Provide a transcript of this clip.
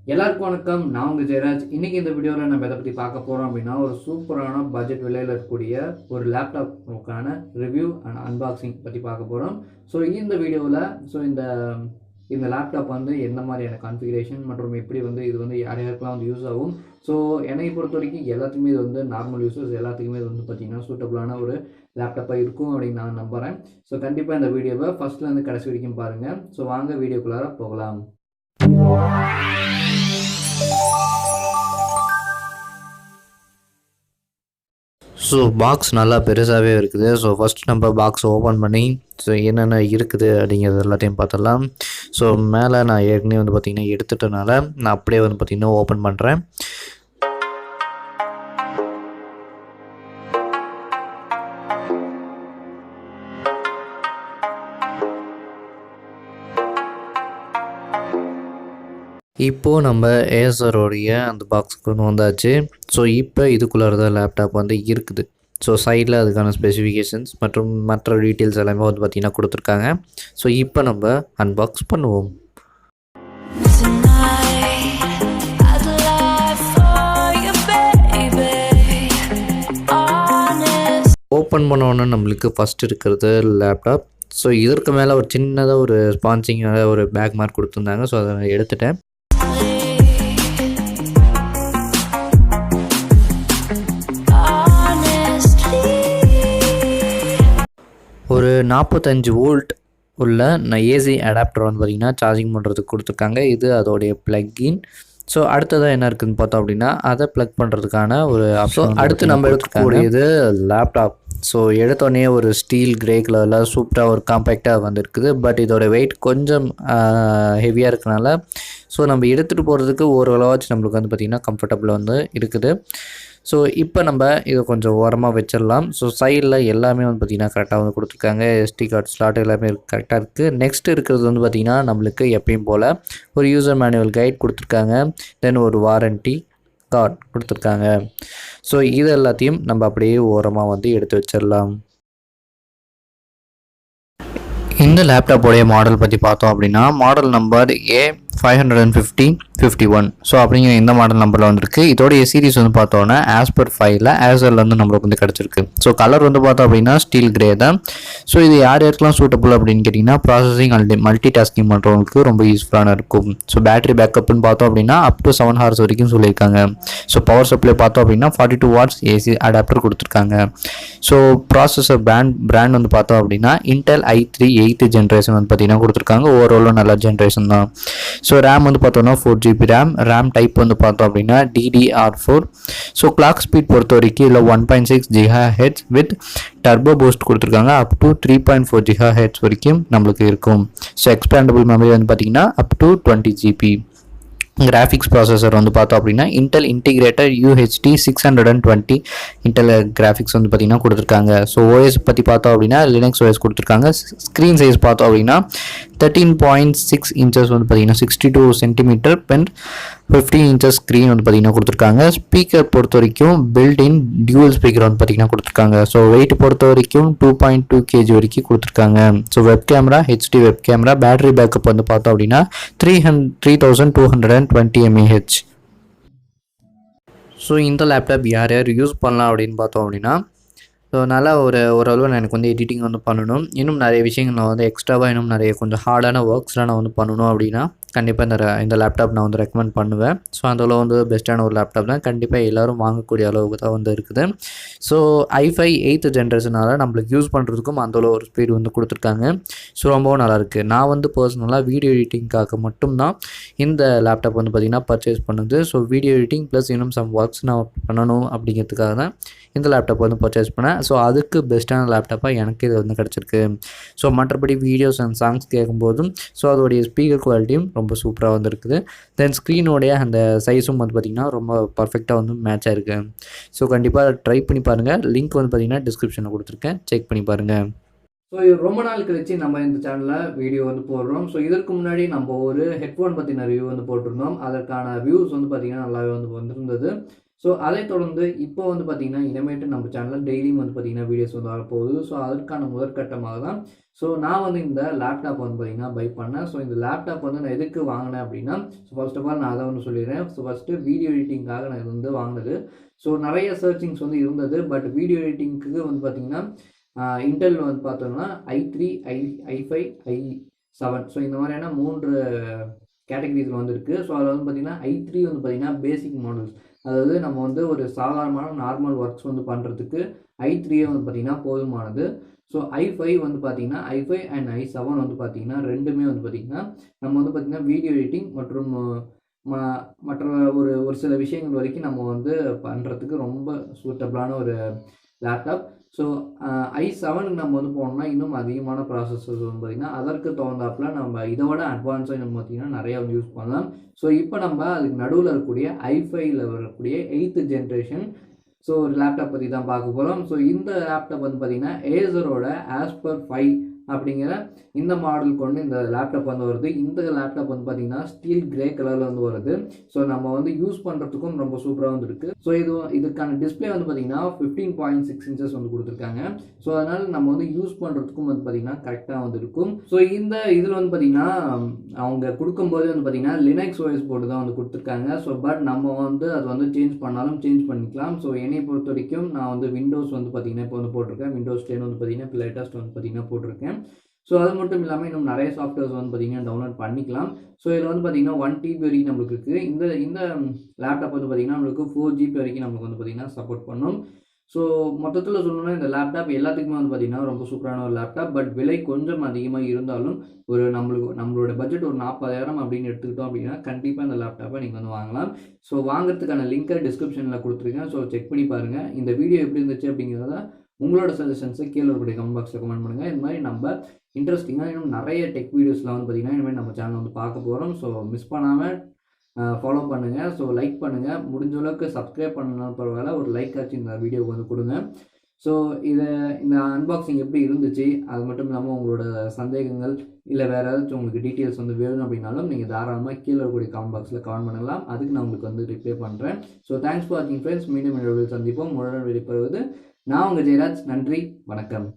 எல்லாருக்கும் வணக்கம். நான் உங்கள் ஜெயராஜ். இன்றைக்கி இந்த வீடியோவில் நம்ம எதை பற்றி பார்க்க போகிறோம் அப்படின்னா, ஒரு சூப்பரான பட்ஜெட் விலையில் இருக்கக்கூடிய ஒரு லேப்டாப்புக்கான ரிவ்யூ அண்ட் அன்பாக்சிங் பற்றி பார்க்க போகிறோம். ஸோ இந்த வீடியோவில் இந்த லேப்டாப் வந்து எந்த மாதிரியான கான்ஃபிகரேஷன் மற்றும் எப்படி இது யார் யாருக்கெல்லாம் யூஸ் ஆகும். ஸோ என்னை பொறுத்த வரைக்கும் எல்லாத்துக்குமே இது நார்மல் யூஸர்ஸ் எல்லாத்துக்குமே இது பார்த்திங்கன்னா சூட்டபுளான ஒரு லேப்டாப்பாக இருக்கும் அப்படின்னு நான் நம்புகிறேன். ஸோ கண்டிப்பாக இந்த வீடியோவை ஃபஸ்ட்லேருந்து கடைசி வரைக்கும் பாருங்கள். ஸோ வாங்க வீடியோக்குள்ளார போகலாம். ஸோ பாக்ஸ் நல்லா பெருசாகவே இருக்குது. ஸோ ஃபஸ்ட் நம்ம பாக்ஸ் ஓப்பன் பண்ணி ஸோ என்னென்ன இருக்குது அப்படிங்கிறது எல்லாத்தையும் பார்த்துடலாம். ஸோ மேலே நான் ஏற்கனவே பார்த்திங்கன்னா எடுத்துட்டனால நான் அப்படியே பார்த்திங்கன்னா ஓப்பன் பண்ணுறேன். இப்போது நம்ம ஏசரோடைய அந்த பாக்ஸுக்கு வந்தாச்சு. ஸோ இப்போ இதுக்குள்ளார தான் லேப்டாப் இருக்குது. ஸோ சைடில் அதுக்கான ஸ்பெசிஃபிகேஷன்ஸ் மற்றும் மற்ற டீட்டெயில்ஸ் எல்லாமே பார்த்திங்கன்னா கொடுத்துருக்காங்க. ஸோ இப்போ நம்ம அன்பாக்ஸ் பண்ணுவோம். ஓப்பன் பண்ணோன்னே நம்மளுக்கு ஃபஸ்ட் இருக்கிறது லேப்டாப். ஸோ இதற்கு மேலே ஒரு சின்னதாக ஒரு ஸ்பான்சிங்காக ஒரு பேக் மார்க் கொடுத்துருந்தாங்க. ஸோ அதை நான் எடுத்துட்டேன். ஒரு 45 வோல்ட் உள்ள ஏசி அடாப்டர் பார்த்திங்கன்னா சார்ஜிங் பண்ணுறதுக்கு கொடுத்துருக்காங்க. இது அதோடைய ப்ளக்இன். ஸோ அடுத்ததாக என்ன இருக்குதுன்னு பார்த்தோம் அப்படின்னா அதை ப்ளக் பண்ணுறதுக்கான ஒரு ஆப்ஷன். அடுத்து நம்ம எடுத்துக்கூடியது லேப்டாப். ஸோ எடுத்தோடனே ஒரு ஸ்டீல் கிரே கலரில் சூப்பராக ஒரு காம்பேக்டாக இருக்குது. பட் இதோட வெயிட் கொஞ்சம் ஹெவியாக இருக்கனால ஸோ நம்ம எடுத்துகிட்டு போகிறதுக்கு ஓரளவாச்சு நம்மளுக்கு பார்த்திங்கன்னா கம்ஃபர்டபுளாக இருக்குது. ஸோ இப்போ நம்ம இதை கொஞ்சம் ஓரமாக வச்சிடலாம். ஸோ சைடில் எல்லாமே பார்த்திங்கன்னா கரெக்டாக கொடுத்துருக்காங்க. எஸ்டி கார்டு ஸ்லாட் எல்லாமே கரெக்டாக இருக்குது. நெக்ஸ்ட் இருக்கிறது பார்த்திங்கன்னா நம்மளுக்கு எப்பயும் போல் ஒரு யூசர் மேனுவல் கைட் கொடுத்துருக்காங்க. தென் ஒரு வாரண்ட்டி கார்டு கொடுத்துருக்காங்க. ஸோ இது எல்லாத்தையும் நம்ம அப்படியே ஓரமாக எடுத்து வச்சிடலாம். இந்த லேப்டாப்போடைய மாடல் பற்றி பார்த்தோம் அப்படின்னா மாடல் நம்பர் A55051. ஸோ அப்படிங்கிற இந்த மாடல் நம்பரில் வந்திருக்கு. இதோடைய சீரிஸ் பார்த்தோன்னா ஆஸ்பர் 5ல் ஏசர்லேருந்து நம்மளுக்கு கிடச்சிருக்கு. ஸோ கலர் பார்த்தோம் அப்படின்னா ஸ்டீல் கிரே தான். ஸோ இது யார் யாருக்கெல்லாம் சூட்டபுள் அப்படின்னு கேட்டிங்கன்னா ப்ராசஸிங் மல்டி டாஸ்கிங் பண்ணுறவங்களுக்கு ரொம்ப யூஸ்ஃபுல்லான இருக்கும். ஸோ பேட்டரி பேக்கப்னு பார்த்தோம் அப்படின்னா அப் டு 7 hours வரைக்கும் சொல்லியிருக்காங்க. ஸோ பவர் சப்ளை பார்த்தோம் அப்படின்னா 42 watts ஏசி அடாப்டர் கொடுத்துருக்காங்க. ஸோ ப்ராசஸர் பிராண்ட் பார்த்தோம் அப்படின்னா இன்டெல் i3 8th ஜென்ரேஷன் பார்த்தீங்கன்னா கொடுத்துருக்காங்க. ஓவராலும் நல்ல ஜென்ரேஷன் தான். ஸோ ரேம் பார்த்தோன்னா 4GB ரேம் டைப் பார்த்தோம் அப்படின்னா DDR4. ஸோ கிளாக் ஸ்பீட் பொறுத்த வரைக்கும் இல்லை 1.6 GHz வித் டர்போ பூஸ்ட் கொடுத்துருக்காங்க. அப் டு 3.4 GHz வரைக்கும் நம்மளுக்கு இருக்கும். ஸோ எக்ஸ்பேண்டபிள் மெமரி பார்த்தீங்கன்னா up to 20GB. Graphics processor பார்த்தோம் அப்படின்னா Intel integrated UHD 620 Intel graphics பார்த்திங்கன்னா கொடுத்துருக்காங்க. ஸோ ஓஎஸ் பற்றி பார்த்தோம் அப்படின்னா லினக்ஸ் ஓஎஸ் கொடுத்துருக்காங்க. ஸ்க்ரீன் சைஸ் பார்த்தோம் அப்படின்னா 13.6 inches பார்த்திங்கன்னா 62 centimeter பென் 15 inches ஸ்க்ரீன் பார்த்திங்கன்னா கொடுத்துருக்காங்க. ஸ்பீக்கர் பொறுத்த வரைக்கும் பில்ட்-இன் டியூவல் ஸ்பீக்கர் பார்த்திங்கன்னா கொடுத்துருக்காங்க. ஸோ வெயிட் பொறுத்த வரைக்கும் 2.2 kg வரைக்கும் கொடுத்துருக்காங்க. So web camera HD web camera. Battery backup பார்த்தோம் அப்படின்னா 3220 mAh. ஸோ இந்த லேப்டாப் யார் யார் யூஸ் பண்ணலாம் அப்படின்னு பார்த்தோம் அப்படின்னா ஸோ நல்லா ஓரளவு எனக்கு எடிட்டிங் பண்ணணும். இன்னும் நிறைய விஷயங்கள் நான் எக்ஸ்ட்ராவாக இன்னும் நிறைய கொஞ்சம் ஹார்டான ஒர்க்ஸ்லாம் நான் பண்ணணும் அப்படின்னா கண்டிப்பாக இந்த லேப்டாப் நான் ரெக்கமெண்ட் பண்ணுவேன். ஸோ அந்த பெஸ்ட்டான ஒரு லேப்டாப் தான். கண்டிப்பாக எல்லோரும் வாங்கக்கூடிய அளவுக்கு தான் இருக்குது. ஸோ i5 8th ஜென்ரேஷனால் நம்மளுக்கு யூஸ் பண்ணுறதுக்கும் அந்தளவு ஒரு ஸ்பீடு கொடுத்துருக்காங்க. ஸோ ரொம்பவும் நல்லாயிருக்கு. நான் பர்சனலாக வீடியோ எடிட்டிங்காக மட்டும்தான் இந்த லேப்டாப் பார்த்திங்கன்னா பர்ச்சேஸ் பண்ணுது. ஸோ வீடியோ எடிட்டிங் ப்ளஸ் இன்னும் சம் ஒர்க்ஸ் நான் பண்ணணும் அப்படிங்கிறதுக்காக தான் இந்த லேப்டாப் பர்ச்சேஸ் பண்ணேன். ஸோ அதுக்கு பெஸ்ட்டான லேப்டாப்பாக எனக்கு இது கிடச்சிருக்கு. ஸோ மற்றபடி வீடியோஸ் அண்ட் சாங்ஸ் கேட்கும்போதும் ஸோ அதோடைய ஸ்பீக்கர் குவாலிட்டியும் ரொம்ப சூப்பராக இருக்குது. தென் ஸ்க்ரீனோடைய அந்த சைஸும் பார்த்திங்கன்னா ரொம்ப பர்ஃபெக்டாக மேட்ச் ஆகிருக்கு. ஸோ கண்டிப்பாக ட்ரை பண்ணி பாருங்கள். லிங்க் பார்த்திங்கன்னா டிஸ்கிரிப்ஷனில் கொடுத்துருக்கேன், செக் பண்ணி பாருங்கள். ஸோ ரொம்ப நாள் கழிச்சு நம்ம இந்த சேனலில் வீடியோ போடுறோம். ஸோ இதற்கு முன்னாடி நம்ம ஒரு ஹெட்ஃபோன் பற்றின ரிவ்யூ போட்டிருந்தோம். அதற்கான வியூஸ் பார்த்திங்கன்னா நல்லாவே வந்திருந்தது. ஸோ அதை தொடர்ந்து இப்போ வந்து பார்த்தீங்கன்னா இனிமேட்டு நம்ம சேனலில் டெய்லியும் வந்து பார்த்தீங்கன்னா வீடியோஸ் வந்து வரப்போகுது. ஸோ அதற்கான முதற்கட்டமாக தான் ஸோ நான் வந்து இந்த லேப்டாப் வந்து பார்த்தீங்கன்னா பை பண்ணேன். ஸோ இந்த லேப்டாப் வந்து நான் எதுக்கு வாங்கினேன் அப்படின்னா, ஸோ ஃபர்ஸ்ட் ஆஃப் ஆல் நான் அதை வந்து சொல்லிடுறேன். ஸோ ஃபஸ்ட்டு வீடியோ எடிட்டிங்காக நான் இது வந்து வாங்கினது. ஸோ நிறைய சர்ச்சிங்ஸ் வந்து இருந்தது. பட் வீடியோ எடிட்டிங்க்கு வந்து பார்த்தீங்கன்னா இன்டெல் வந்து பார்த்தோம்னா i3 i5 i7 ஸோ இந்த மாதிரியான 3 கேட்டகரிஸில் வந்து இருக்குது. ஸோ அதில் வந்து பார்த்தீங்கன்னா i3 வந்து பார்த்தீங்கன்னா பேசிக் மாடல்ஸ், அதாவது நம்ம வந்து ஒரு சாதாரணமான நார்மல் ஒர்க்ஸ் வந்து பண்ணுறதுக்கு i3 வந்து பார்த்தீங்கன்னா போதுமானது. ஸோ i5 வந்து பார்த்தீங்கன்னா i5 அண்ட் i7 வந்து பார்த்தீங்கன்னா ரெண்டுமே வந்து பார்த்தீங்கன்னா நம்ம வந்து பார்த்தீங்கன்னா வீடியோ எடிட்டிங் மற்றும் மற்ற ஒரு ஒரு சில விஷயங்கள் வரைக்கும் நம்ம வந்து பண்ணுறதுக்கு ரொம்ப சூட்டபிளான ஒரு லேப்டாப். ஸோ i7க்கு நம்ம வந்து போனோம்னா இன்னும் அதிகமான ப்ராசஸர்ஸ் வந்து பார்த்திங்கன்னா அதற்கு தகுந்தாப்பில் நம்ம இதோட அட்வான்ஸாக நம்ம பார்த்திங்கன்னா நிறையா வந்து யூஸ் பண்ணலாம். ஸோ இப்போ நம்ம அதுக்கு நடுவில் இருக்கக்கூடிய i5ல் வரக்கூடிய 8th ஜென்ரேஷன் ஸோ ஒரு லேப்டாப் பற்றி தான் பார்க்க போகிறோம். ஸோ இந்த லேப்டாப் வந்து பார்த்திங்கன்னா Acer-ரோட Acer-5 அப்படிங்கிற இந்த மாடல் கொண்டு இந்த லேப்டாப் வந்து வருது. இந்த லேப்டாப் வந்து பார்த்தீங்கன்னா ஸ்டீல் கிரே கலரில் வந்து வருது. ஸோ நம்ம வந்து யூஸ் பண்ணுறதுக்கும் ரொம்ப சூப்பராக வந்து இருக்குது. ஸோ இதுக்கான டிஸ்பிளே வந்து பார்த்தீங்கன்னா 15.6 இன்ச்சஸ் வந்து கொடுத்துருக்காங்க. ஸோ அதனால் நம்ம வந்து யூஸ் பண்ணுறதுக்கும் வந்து பார்த்தீங்கன்னா கரெக்டாக வந்து இருக்கும். ஸோ இந்த இதில் வந்து பார்த்தீங்கன்னா அவங்க கொடுக்கும்போது வந்து பார்த்தீங்கன்னா லினக்ஸ் OS போட்டு தான் வந்து கொடுத்துருக்காங்க. ஸோ பட் நம்ம வந்து அது வந்து சேஞ்ச் பண்ணாலும் சேஞ்ச் பண்ணிக்கலாம். ஸோ என்னை பொறுத்த வரைக்கும் நான் வந்து விண்டோஸ் வந்து பார்த்தீங்கன்னா இப்போ வந்து போட்டிருக்கேன். விண்டோஸ் 10 வந்து பார்த்தீங்கன்னா இப்போ லேட்டஸ்ட் வந்து பார்த்தீங்கன்னா போட்டிருக்கேன். ஸோ அது மட்டும் இல்லாமல் இன்னும் நிறைய சாஃப்ட்வேர்ஸ் வந்து பார்த்தீங்கன்னா டவுன்லோட் பண்ணிக்கலாம். ஸோ இதில் வந்து பார்த்தீங்கன்னா 1 TB வரைக்கும் நம்மளுக்கு இருக்குது. இந்த லேப்டாப் வந்து பார்த்தீங்கன்னா நம்மளுக்கு 4 GB வரைக்கும் நம்மளுக்கு வந்து பார்த்தீங்கன்னா சப்போர்ட் பண்ணும். ஸோ மொத்தத்தில் சொல்லணும்னா இந்த லேப்டாப் எல்லாத்துக்குமே வந்து பார்த்தீங்கன்னா ரொம்ப சூப்பரான ஒரு லேப்டாப். பட் விலை கொஞ்சம் அதிகமாக இருந்தாலும் ஒரு நம்மளோட பட்ஜெட் ஒரு 40,000 அப்படின்னு எடுத்துக்கிட்டோம் அப்படின்னா கண்டிப்பாக இந்த லேப்டாப்பை நீங்கள் வந்து வாங்கலாம். ஸோ வாங்குறதுக்கான லிங்கை டிஸ்கிரிப்ஷனில் கொடுத்துருக்கேன். ஸோ செக் பண்ணி பாருங்கள். இந்த வீடியோ எப்படி இருந்துச்சு அப்படிங்கிறத உங்களோட சஜஷன்ஸை கீழே இருக்கக்கூடிய கமெண்ட் பாக்ஸில் கமெண்ட் பண்ணுங்கள். இந்த மாதிரி நம்ம இன்ட்ரெஸ்டிங்காக இன்னும் நிறைய டெக் வீடியோஸ்லாம் வந்து பார்த்தீங்கன்னா இனிமேல் நம்ம சேனல் வந்து பார்க்க போகிறோம். ஸோ மிஸ் பண்ணாமல் ஃபாலோ பண்ணுங்கள். ஸோ லைக் பண்ணுங்கள். முடிஞ்ச அளவுக்கு சப்ஸ்கிரைப் பண்ணலாம் பரவாயில்ல, ஒரு லைக் ஆச்சு இந்த வீடியோவுக்கு வந்து கொடுங்க. ஸோ இந்த அன்பாக்சிங் எப்படி இருந்துச்சு, அது மட்டும் இல்லாமல் உங்களோட சந்தேகங்கள் இல்லை வேறு ஏதாச்சும் உங்களுக்கு டீட்டெயில்ஸ் வந்து வேணும் அப்படின்னாலும் நீங்கள் தாராளமாக கீழே இருக்கக்கூடிய கமெண்ட் பாக்ஸில் கமெண்ட் பண்ணலாம். அதுக்கு நான் உங்களுக்கு வந்து ரிப்ளை பண்ணுறேன். ஸோ தேங்க்ஸ் ஃபார் வாட்சிங் ஃப்ரெண்ட்ஸ். மீண்டும் சந்திப்போம். உங்களுடன் வெளிப்படுவது நான் உங்கள் ஜெயராஜ். நன்றி, வணக்கம்.